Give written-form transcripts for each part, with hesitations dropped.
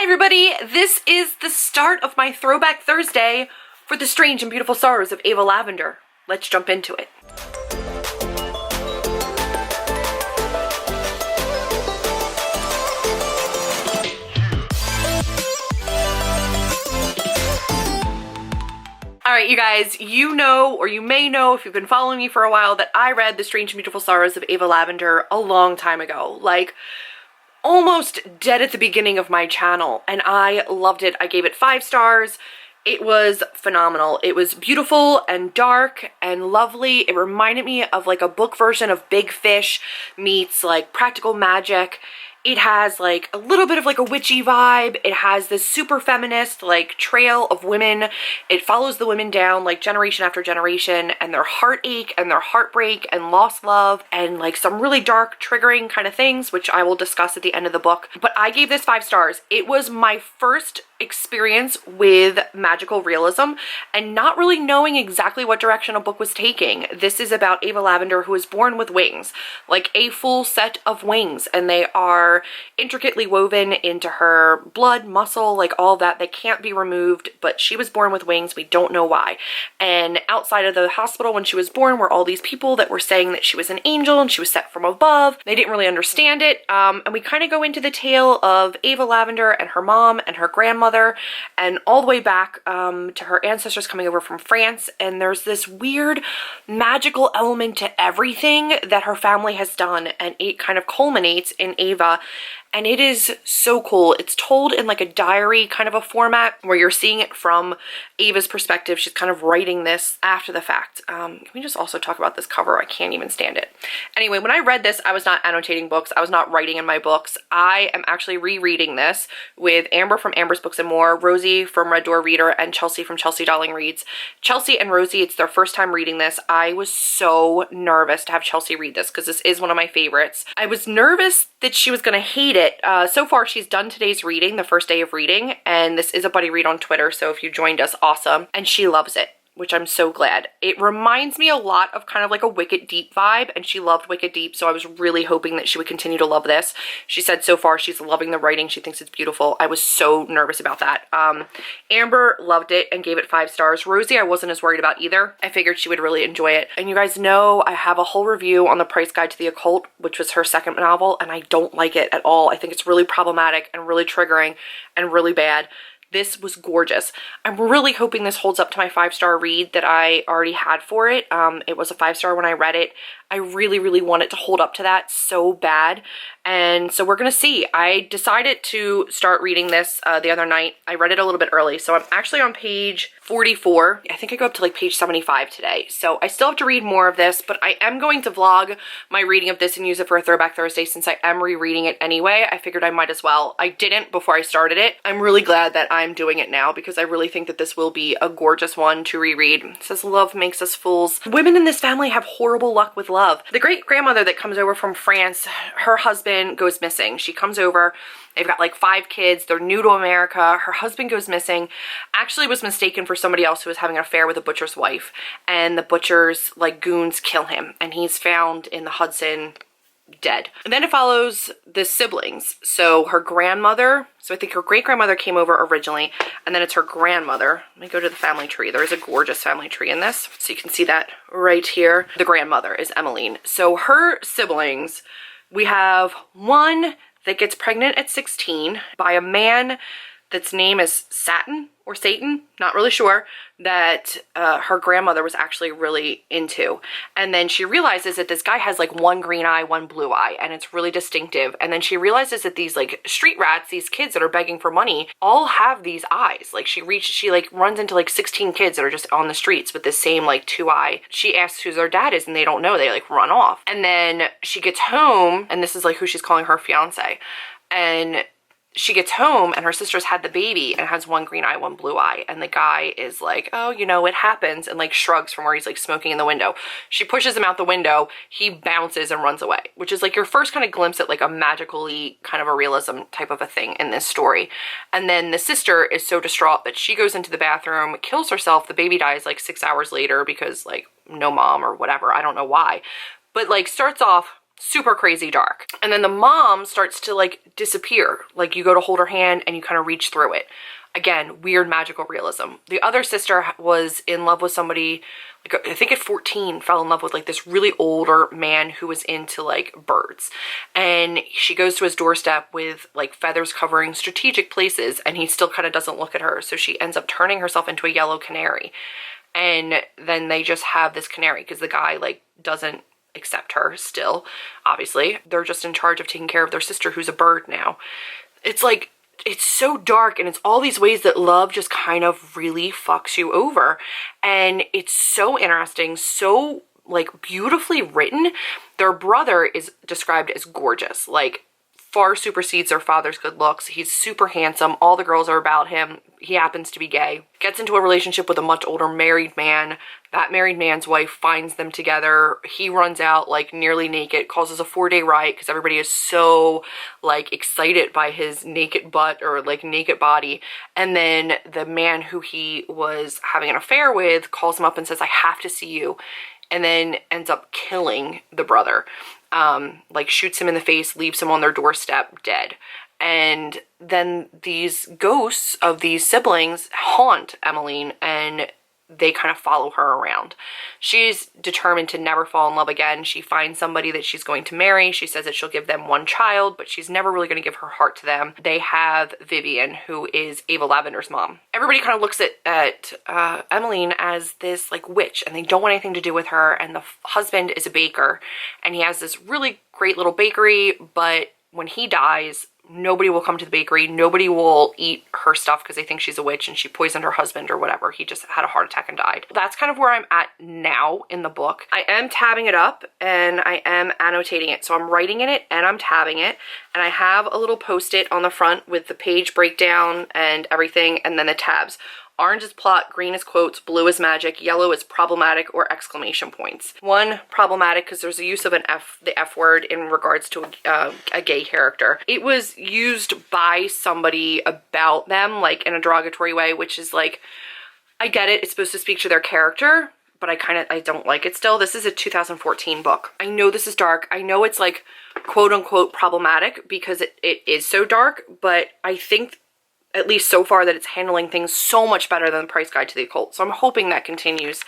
Hi everybody, this is the start of my Throwback Thursday for The Strange and Beautiful Sorrows of Ava Lavender. Let's jump into it. Alright you guys, you know, or you may know if you've been following me for a while, that I read The Strange and Beautiful Sorrows of Ava Lavender a long time ago. Like, almost dead at the beginning of my channel, and I loved it. I gave it 5 stars. It was phenomenal. It was beautiful and dark and lovely. It reminded me of like a book version of Big Fish meets like practical magic. It has like a little bit of like a witchy vibe. It has this super feminist like trail of women. It follows the women down like generation after generation and their heartache and their heartbreak and lost love and like some really dark triggering kind of things, which I will discuss at the end of the book. But I gave this 5 stars. It was my first experience with magical realism and not really knowing exactly what direction a book was taking. This is about Ava Lavender, who is born with wings, like a full set of wings, and they are intricately woven into her blood, muscle, like all of that. They can't be removed, but she was born with wings. We don't know why. And outside of the hospital when she was born were all these people that were saying that she was an angel and she was set from above. They didn't really understand it. And we kind of go into the tale of Ava Lavender and her mom and her grandmother and all the way back to her ancestors coming over from France. And there's this weird magical element to everything that her family has done, and it kind of culminates in Ava. And it is so cool. It's told in like a diary kind of a format where you're seeing it from Ava's perspective. She's kind of writing this after the fact. Can we just also talk about this cover? I can't even stand it. Anyway, when I read this, I was not annotating books. I was not writing in my books. I am actually rereading this with Amber from Amber's Books and More, Rosie from Red Door Reader, and Chelsea from Chelsea Darling Reads. Chelsea and Rosie, it's their first time reading this. I was so nervous to have Chelsea read this because this is one of my favorites. I was nervous that she was going to hate it. So far, she's done today's reading, the first day of reading, and this is a buddy read on Twitter, so if you joined us, awesome. And she loves it, which I'm so glad. It reminds me a lot of kind of like a Wicked Deep vibe, and she loved Wicked Deep, so I was really hoping that she would continue to love this. She said so far she's loving the writing. She thinks it's beautiful. I was so nervous about that. Amber loved it and gave it 5 stars. Rosie, I wasn't as worried about either. I figured she would really enjoy it. And you guys know I have a whole review on The Price Guide to the Occult, which was her second novel, and I don't like it at all. I think it's really problematic and really triggering and really bad. This was gorgeous. I'm really hoping this holds up to my 5-star read that I already had for it. It was a 5-star when I read it. I really, really want it to hold up to that so bad. And so we're gonna see. I decided to start reading this the other night. I read it a little bit early, so I'm actually on page 44. I think I go up to like page 75 today. So I still have to read more of this, but I am going to vlog my reading of this and use it for a Throwback Thursday since I am rereading it anyway. I figured I might as well. I didn't before I started it. I'm really glad that I'm doing it now because I really think that this will be a gorgeous one to reread. It says, "Love makes us fools." Women in this family have horrible luck with love. The great-grandmother that comes over from France, her husband goes missing. She comes over. They've got like 5 kids. They're new to America. Her husband goes missing. Actually was mistaken for somebody else who was having an affair with a butcher's wife. And the butcher's like goons kill him. And he's found in the Hudson dead. And then it follows the siblings. So her grandmother, so I think her great-grandmother came over originally, and then it's her grandmother. Let me go to the family tree. There is a gorgeous family tree in this. So you can see that right here. The grandmother is Emmeline. So her siblings, we have one that gets pregnant at 16 by a man that's name is Satan or Satan, not really sure, that her grandmother was actually really into. And then she realizes that this guy has like one green eye, one blue eye, and it's really distinctive. And then she realizes that these like street rats, these kids that are begging for money, all have these eyes. Like she like runs into like 16 kids that are just on the streets with this same like 2 eye. She asks who their dad is and they don't know. They like run off. And then she gets home, and this is like who she's calling her fiance. And she gets home and her sister's had the baby and has one green eye, one blue eye. And the guy is like, oh, you know, it happens, and like shrugs from where he's like smoking in the window. She pushes him out the window. He bounces and runs away, which is like your first kind of glimpse at like a magically kind of a realism type of a thing in this story. And then the sister is so distraught that she goes into the bathroom, kills herself. The baby dies like 6 hours later because like no mom or whatever. I don't know why. But like starts off super crazy dark. And then the mom starts to like disappear. Like you go to hold her hand and you kind of reach through it. Again, weird magical realism. The other sister was in love with somebody, like I think at 14, fell in love with like this really older man who was into like birds. And she goes to his doorstep with like feathers covering strategic places, and he still kind of doesn't look at her. So she ends up turning herself into a yellow canary. And then they just have this canary because the guy like doesn't accept her still, obviously. They're just in charge of taking care of their sister who's a bird now. It's like, it's so dark, and it's all these ways that love just kind of really fucks you over. And it's so interesting, so like beautifully written. Their brother is described as gorgeous, like far supersedes their father's good looks. He's super handsome. All the girls are about him. He happens to be gay. Gets into a relationship with a much older married man. That married man's wife finds them together. He runs out like nearly naked, causes a 4-day riot because everybody is so like excited by his naked butt or like naked body. And then the man who he was having an affair with calls him up and says, I have to see you. And then ends up killing the brother. Like shoots him in the face, leaves him on their doorstep dead. And then these ghosts of these siblings haunt Emmeline, and they kind of follow her around. She's determined to never fall in love again. She finds somebody that she's going to marry. She says that she'll give them one child, but she's never really going to give her heart to them. They have Vivian, who is Ava Lavender's mom. Everybody kind of looks at Emmeline as this like witch, and they don't want anything to do with her. And the husband is a baker, and he has this really great little bakery, but when he dies, nobody will come to the bakery. Nobody will eat her stuff because they think she's a witch and she poisoned her husband or whatever. He just had a heart attack and died. That's kind of where I'm at now in the book. I am tabbing it up and I am annotating it. So I'm writing in it and I'm tabbing it. And I have a little post-it on the front with the page breakdown and everything, and then the tabs. Orange is plot, green is quotes, blue is magic, yellow is problematic or exclamation points. One, problematic, because there's a use of the F word in regards to a gay character. It was used by somebody about them, like in a derogatory way, which is like, I get it, it's supposed to speak to their character, but I don't like it still. This is a 2014 book. I know this is dark. I know it's like quote unquote problematic because it is so dark, but I think at least so far that it's handling things so much better than The Price Guide to the Occult. So I'm hoping that continues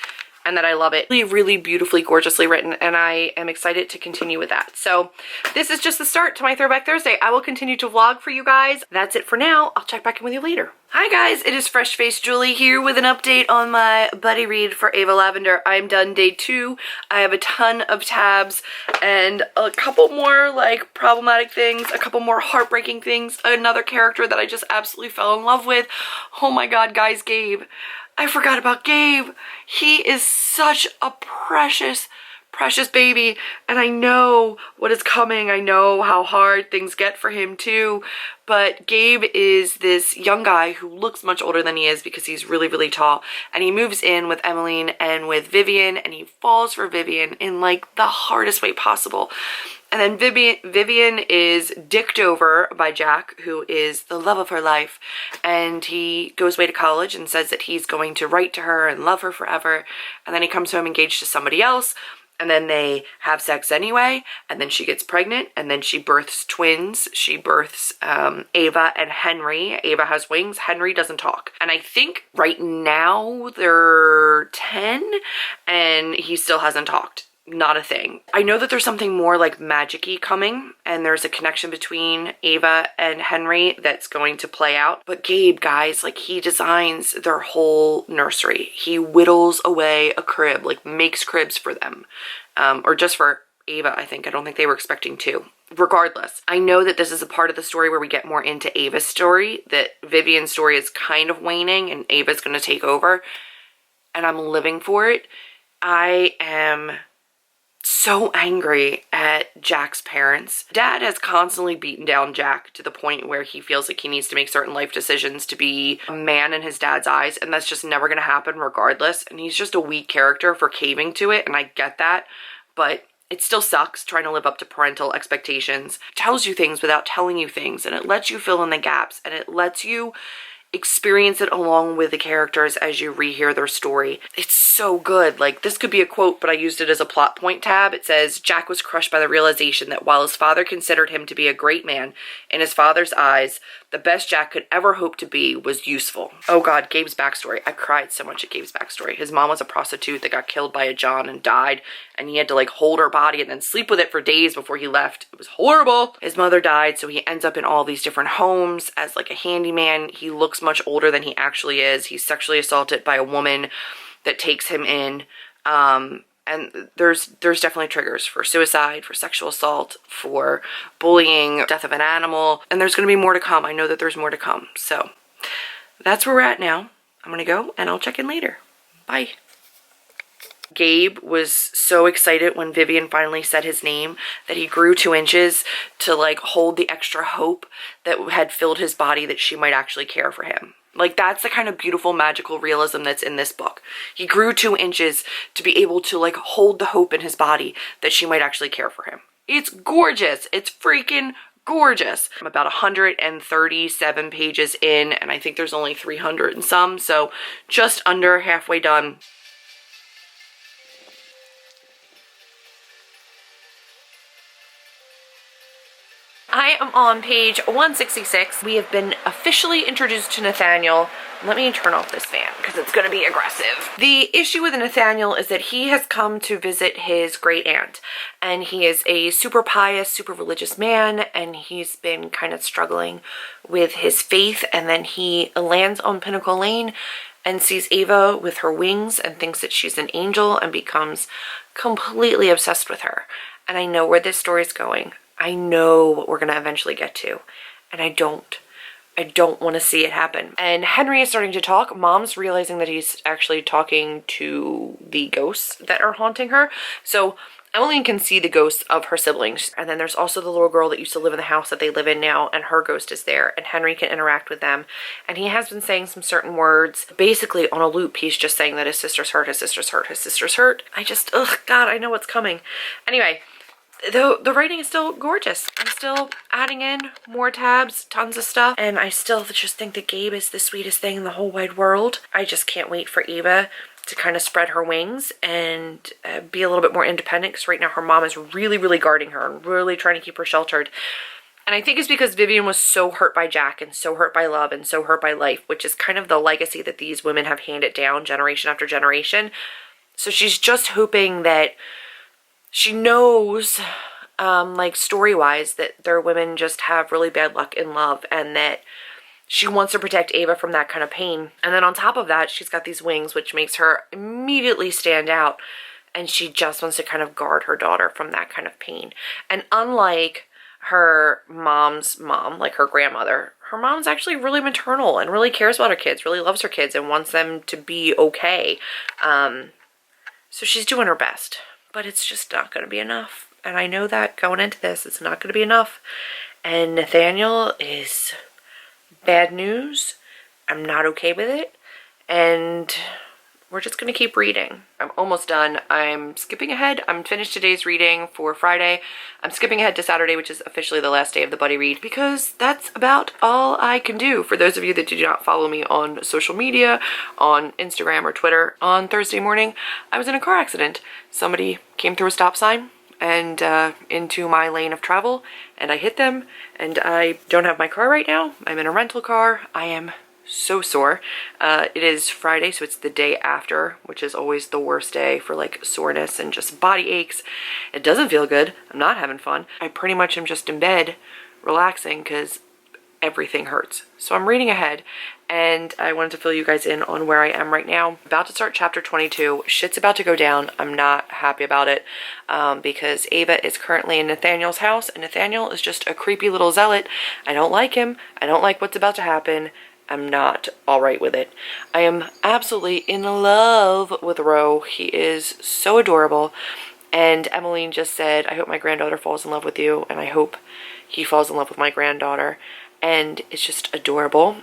and that I love it. Really, really beautifully, gorgeously written, and I am excited to continue with that. So this is just the start to my Throwback Thursday. I will continue to vlog for you guys. That's it for now. I'll check back in with you later. Hi guys, it is Fresh Faced Julie here with an update on my buddy read for Ava Lavender. I'm done day 2. I have a ton of tabs and a couple more like problematic things, a couple more heartbreaking things, another character that I just absolutely fell in love with. Oh my god, guys, Gabe. I forgot about Gabe. He is such a precious baby, and I know what is coming. I know how hard things get for him too, but Gabe is this young guy who looks much older than he is because he's really, really tall, and he moves in with Emmeline and with Vivian, and he falls for Vivian in like the hardest way possible. And then Vivian is dicked over by Jack, who is the love of her life, and he goes away to college and says that he's going to write to her and love her forever, and then he comes home engaged to somebody else, and then they have sex anyway, and then she gets pregnant, and then she births twins. She births Ava and Henry. Ava has wings. Henry doesn't talk. And I think right now they're 10, and he still hasn't talked. Not a thing. I know that there's something more like magic-y coming, and there's a connection between Ava and Henry that's going to play out. But Gabe, guys, like he designs their whole nursery. He whittles away a crib, like makes cribs for them. Or just for Ava, I think. I don't think they were expecting 2. Regardless, I know that this is a part of the story where we get more into Ava's story, that Vivian's story is kind of waning and Ava's going to take over, and I'm living for it. I am so angry at Jack's parents. Dad has constantly beaten down Jack to the point where he feels like he needs to make certain life decisions to be a man in his dad's eyes, and that's just never going to happen regardless, and he's just a weak character for caving to it, and I get that, but it still sucks trying to live up to parental expectations. It tells you things without telling you things, and it lets you fill in the gaps, and it lets you experience it along with the characters as you rehear their story. It's so good. Like, this could be a quote, but I used it as a plot point tab. It says, Jack was crushed by the realization that while his father considered him to be a great man, in his father's eyes, the best Jack could ever hope to be was useful. Oh God, Gabe's backstory. I cried so much at Gabe's backstory. His mom was a prostitute that got killed by a John and died, and he had to like hold her body and then sleep with it for days before he left. It was horrible. His mother died, so he ends up in all these different homes as like a handyman. He looks much older than he actually is. He's sexually assaulted by a woman that takes him in. And there's definitely triggers for suicide, for sexual assault, for bullying, death of an animal, and there's going to be more to come. I know that there's more to come. So that's where we're at now. I'm going to go and I'll check in later. Bye. Gabe was so excited when Vivian finally said his name that he grew 2 inches to like hold the extra hope that had filled his body that she might actually care for him. Like, that's the kind of beautiful magical realism that's in this book. He grew 2 inches to be able to like hold the hope in his body that she might actually care for him. It's gorgeous. It's freaking gorgeous. I'm about 137 pages in, and I think there's only 300 and some, so just under halfway done. I am on page 166. We have been officially introduced to Nathaniel. Let me turn off this fan because it's going to be aggressive. The issue with Nathaniel is that he has come to visit his great aunt, and he is a super pious, super religious man, and he's been kind of struggling with his faith, and then he lands on Pinnacle Lane and sees Ava with her wings and thinks that she's an angel and becomes completely obsessed with her. And I know where this story is going. I know what we're going to eventually get to, and I don't want to see it happen. And Henry is starting to talk. Mom's realizing that he's actually talking to the ghosts that are haunting her. So Emmeline can see the ghosts of her siblings. And then there's also the little girl that used to live in the house that they live in now, and her ghost is there, and Henry can interact with them. And he has been saying some certain words. Basically, on a loop, he's just saying that his sister's hurt, his sister's hurt, his sister's hurt. Ugh, God, I know what's coming. Anyway, the writing is still gorgeous. I'm still adding in more tabs, tons of stuff, and I still just think that Gabe is the sweetest thing in the whole wide world. I just can't wait for Ava to kind of spread her wings and be a little bit more independent, because right now her mom is really, really guarding her and really trying to keep her sheltered. And I think it's because Vivian was so hurt by Jack and so hurt by love and so hurt by life, which is kind of the legacy that these women have handed down generation after generation. So she's just hoping that she knows, like story-wise, that their women just have really bad luck in love, and that she wants to protect Ava from that kind of pain. And then on top of that, she's got these wings, which makes her immediately stand out, and she just wants to kind of guard her daughter from that kind of pain. And unlike her mom's mom, like her grandmother, her mom's actually really maternal and really cares about her kids, really loves her kids, and wants them to be okay. So she's doing her best. But it's just not going to be enough. And I know that going into this, it's not going to be enough. And Nathaniel is bad news. I'm not okay with it. And we're just going to keep reading. I'm almost done. I'm skipping ahead. I'm finished today's reading for Friday. I'm skipping ahead to Saturday, which is officially the last day of the Buddy Read, because that's about all I can do. For those of you that do not follow me on social media, on Instagram or Twitter, on Thursday morning, I was in a car accident. Somebody came through a stop sign and into my lane of travel, and I hit them, and I don't have my car right now. I'm in a rental car. I am so sore. It is Friday, so it's the day after, which is always the worst day for like soreness and just body aches. It doesn't feel good. I'm not having fun. I pretty much am just in bed relaxing because everything hurts. So I'm reading ahead, and I wanted to fill you guys in on where I am right now. About to start chapter 22. Shit's about to go down. I'm not happy about it because Ava is currently in Nathaniel's house, and Nathaniel is just a creepy little zealot. I don't like him. I don't like what's about to happen. I'm not all right with it. I am absolutely in love with Ro. He is so adorable. And Emmeline just said, I hope my granddaughter falls in love with you, and I hope he falls in love with my granddaughter. And it's just adorable.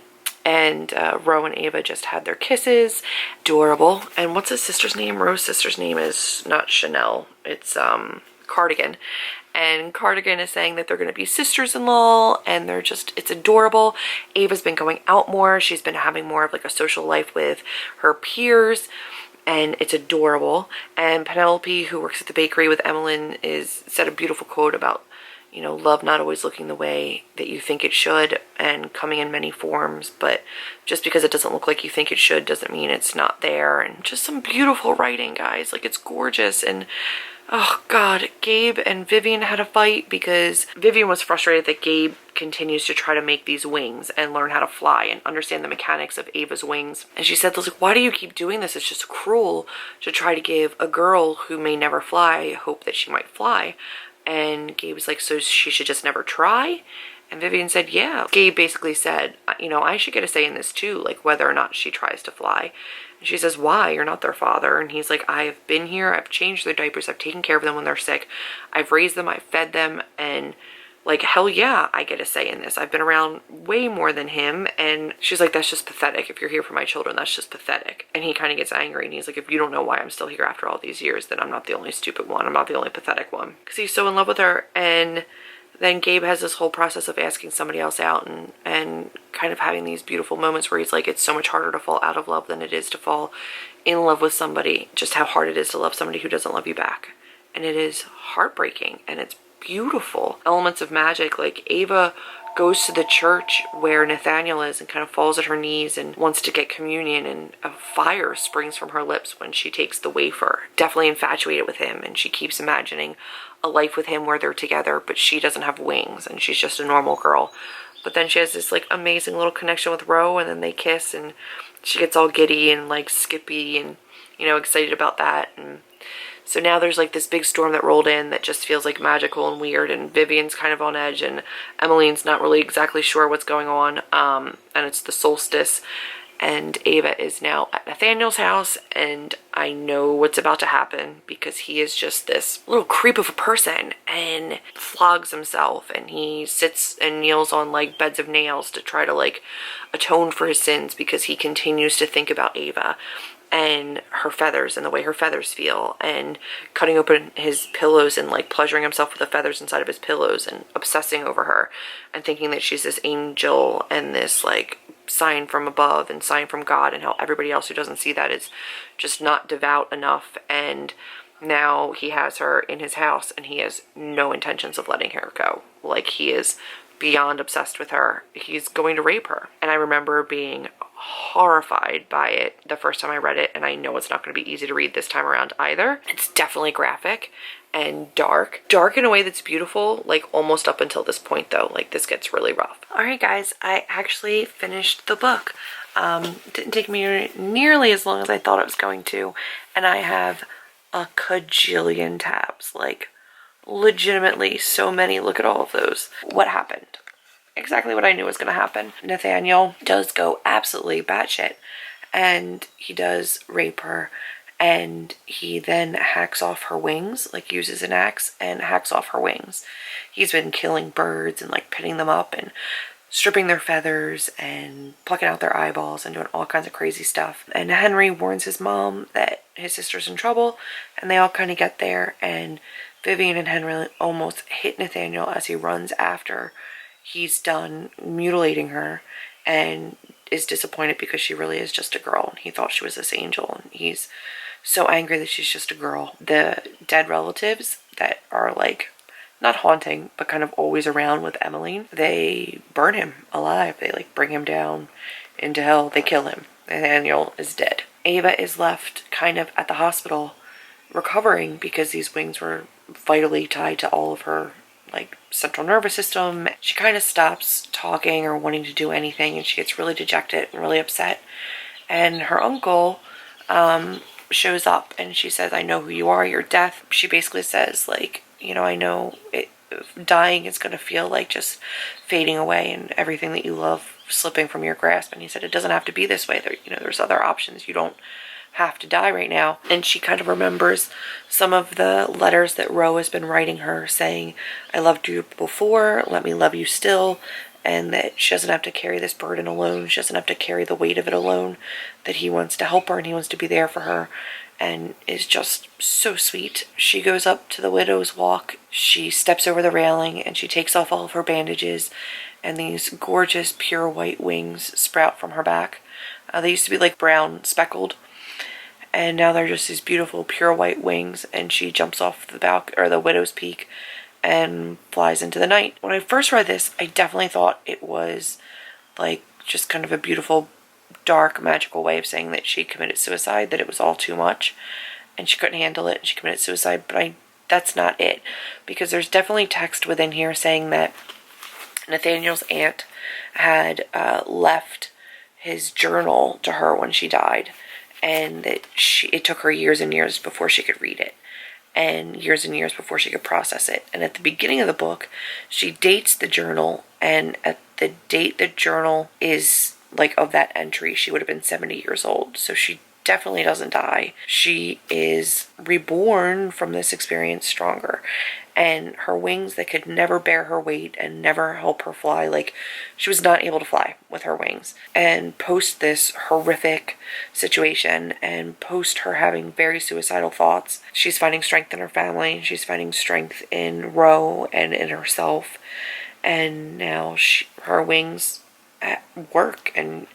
And Ro and Ava just had their kisses. Adorable. And what's his sister's name? Ro's sister's name is not Chanel. It's Cardigan. And Cardigan is saying that they're going to be sisters-in-law, and it's adorable. Ava's been going out more. She's been having more of like a social life with her peers, and it's adorable. And Penelope, who works at the bakery with Emmeline, said a beautiful quote about, you know, love not always looking the way that you think it should and coming in many forms, but just because it doesn't look like you think it should doesn't mean it's not there. And just some beautiful writing, guys. Like, it's gorgeous. And oh God, Gabe and Vivian had a fight because Vivian was frustrated that Gabe continues to try to make these wings and learn how to fly and understand the mechanics of Ava's wings. And she said, like, why do you keep doing this? It's just cruel to try to give a girl who may never fly hope that she might fly. And Gabe was like, so she should just never try? And Vivian said, yeah. Gabe basically said, you know, I should get a say in this too, like whether or not she tries to fly. And she says, why? You're not their father. And he's like, I've been here, I've changed their diapers, I've taken care of them when they're sick, I've raised them, I've fed them, and like, hell yeah, I get a say in this. I've been around way more than him. And she's like, that's just pathetic. If you're here for my children, that's just pathetic. And he kind of gets angry, and he's like, if you don't know why I'm still here after all these years, then I'm not the only stupid one. I'm not the only pathetic one. Because he's so in love with her. And then Gabe has this whole process of asking somebody else out and kind of having these beautiful moments where he's like, it's so much harder to fall out of love than it is to fall in love with somebody. Just how hard it is to love somebody who doesn't love you back. And it is heartbreaking, and it's beautiful. Elements of magic, like Ava goes to the church where Nathaniel is and kind of falls at her knees and wants to get communion, and a fire springs from her lips when she takes the wafer. Definitely infatuated with him, and she keeps imagining a life with him where they're together, but she doesn't have wings and she's just a normal girl. But then she has this like amazing little connection with Ro, and then they kiss, and she gets all giddy and like skippy and, you know, excited about that. And so now there's like this big storm that rolled in that just feels like magical and weird, and Vivian's kind of on edge, and Emmeline's not really exactly sure what's going on, and it's the solstice, and Ava is now at Nathaniel's house, and I know what's about to happen because he is just this little creep of a person and flogs himself, and he sits and kneels on like beds of nails to try to like atone for his sins because he continues to think about Ava and her feathers and the way her feathers feel, and cutting open his pillows and like pleasuring himself with the feathers inside of his pillows and obsessing over her and thinking that she's this angel and this like sign from above and sign from God, and how everybody else who doesn't see that is just not devout enough. And now he has her in his house, and he has no intentions of letting her go. Like, he is beyond obsessed with her. He's going to rape her. And I remember being horrified by it the first time I read it, and I know it's not going to be easy to read this time around either. It's definitely graphic and dark in a way that's beautiful, like almost up until this point though. Like, this gets really rough. All right guys, I actually finished the book. Didn't take me nearly as long as I thought it was going to, and I have a cajillion tabs, like legitimately so many. Look at all of those. What happened? Exactly what I knew was going to happen. Nathaniel does go absolutely batshit, and he does rape her, and he then hacks off her wings, like uses an axe and hacks off her wings. He's been killing birds and like pitting them up and stripping their feathers and plucking out their eyeballs and doing all kinds of crazy stuff. And Henry warns his mom that his sister's in trouble, and they all kind of get there, and Vivian and Henry almost hit Nathaniel as he runs after he's done mutilating her, and is disappointed because she really is just a girl, and he thought she was this angel, and he's so angry that she's just a girl. The dead relatives that are like not haunting but kind of always around with Emmeline, they burn him alive. They like bring him down into hell. They kill him. Nathaniel is dead. Ava is left kind of at the hospital recovering because these wings were vitally tied to all of her like central nervous system. She kind of stops talking or wanting to do anything, and she gets really dejected and really upset. And her uncle shows up, and she says, I know who you are, your death. She basically says, like, you know, I know dying is going to feel like just fading away and everything that you love slipping from your grasp. And he said, it doesn't have to be this way. There, you know, there's other options. You don't have to die right now. And she kind of remembers some of the letters that Ro has been writing her, saying, I loved you before, let me love you still, and that she doesn't have to carry this burden alone. She doesn't have to carry the weight of it alone, that he wants to help her and he wants to be there for her. and is just so sweet. She goes up to the widow's walk, she steps over the railing, and she takes off all of her bandages, and these gorgeous pure white wings sprout from her back. They used to be like brown speckled, and now they're just these beautiful pure white wings, and she jumps off the widow's peak and flies into the night. When I first read this, I definitely thought it was like just kind of a beautiful, dark, magical way of saying that she committed suicide, that it was all too much and she couldn't handle it and she committed suicide, but that's not it, because there's definitely text within here saying that Nathaniel's aunt had left his journal to her when she died, and that it took her years and years before she could read it, and years before she could process it. And at the beginning of the book, she dates the journal, and at the date the journal is like of that entry, she would have been 70 years old. So she definitely doesn't die. She is reborn from this experience stronger, and her wings that could never bear her weight and never help her fly, like she was not able to fly with her wings. And post this horrific situation, and post her having very suicidal thoughts, she's finding strength in her family, she's finding strength in Ro and in herself, and now her wings work, and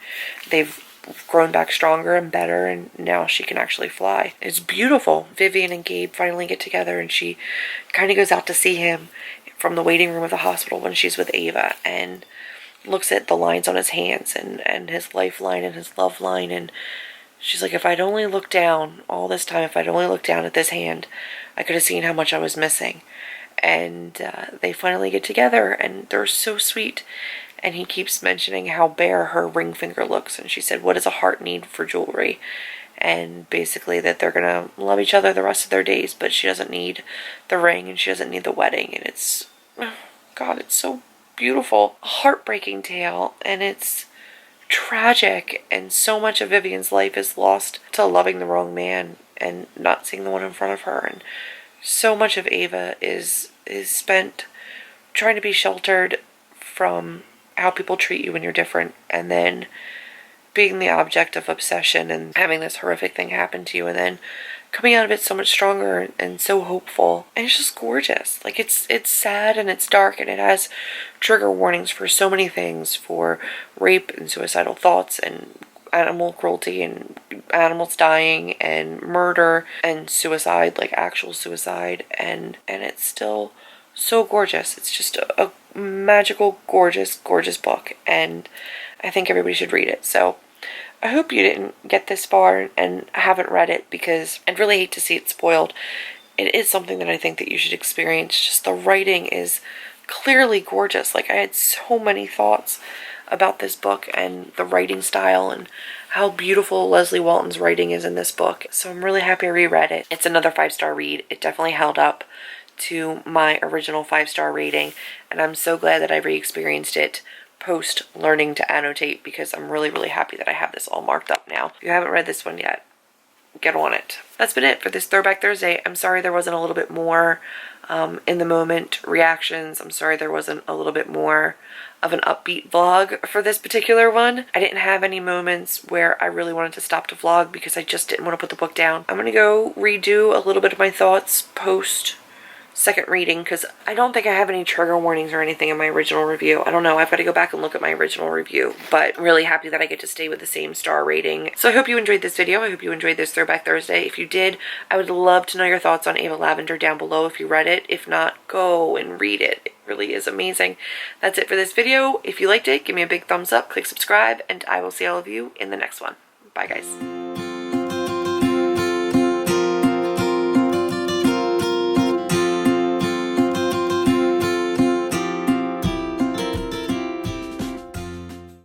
they've grown back stronger and better, and now she can actually fly. It's beautiful. Vivian and Gabe finally get together, and she kind of goes out to see him from the waiting room of the hospital when she's with Ava, and looks at the lines on his hands and his lifeline and his love line, and she's like, if I'd only looked down all this time, if I'd only looked down at this hand, I could have seen how much I was missing. And they finally get together, and they're so sweet. And he keeps mentioning how bare her ring finger looks, and she said, what does a heart need for jewelry? And basically that they're gonna love each other the rest of their days, but she doesn't need the ring and she doesn't need the wedding. And it's, oh God, it's so beautiful. A heartbreaking tale, and it's tragic, and so much of Vivian's life is lost to loving the wrong man and not seeing the one in front of her. And so much of Ava is spent trying to be sheltered from how people treat you when you're different, and then being the object of obsession and having this horrific thing happen to you, and then coming out of it so much stronger and so hopeful. And it's just gorgeous. Like, it's sad and it's dark, and it has trigger warnings for so many things, for rape and suicidal thoughts and animal cruelty and animals dying and murder and suicide, like actual suicide, and it's still so gorgeous. It's just a magical, gorgeous book, and I think everybody should read it. So I hope you didn't get this far and haven't read it, because I'd really hate to see it spoiled. It is something that I think that you should experience. Just the writing is clearly gorgeous. Like, I had so many thoughts about this book and the writing style and how beautiful Leysle Walton's writing is in this book. So I'm really happy I reread it. It's another 5-star read. It definitely held up to my original 5-star rating, and I'm so glad that I re-experienced it post learning to annotate, because I'm really happy that I have this all marked up now. If you haven't read this one yet, get on it. That's been it for this Throwback Thursday. I'm sorry there wasn't a little bit more in the moment reactions. I'm sorry there wasn't a little bit more of an upbeat vlog for this particular one. I didn't have any moments where I really wanted to stop to vlog because I just didn't want to put the book down. I'm gonna go redo a little bit of my thoughts post second reading, because I don't think I have any trigger warnings or anything in my original review. I don't know. I've got to go back and look at my original review, but I'm really happy that I get to stay with the same star rating. So I hope you enjoyed this video. I hope you enjoyed this Throwback Thursday. If you did, I would love to know your thoughts on Ava Lavender down below if you read it. If not, go and read it. It really is amazing. That's it for this video. If you liked it, give me a big thumbs up, click subscribe, and I will see all of you in the next one. Bye, guys.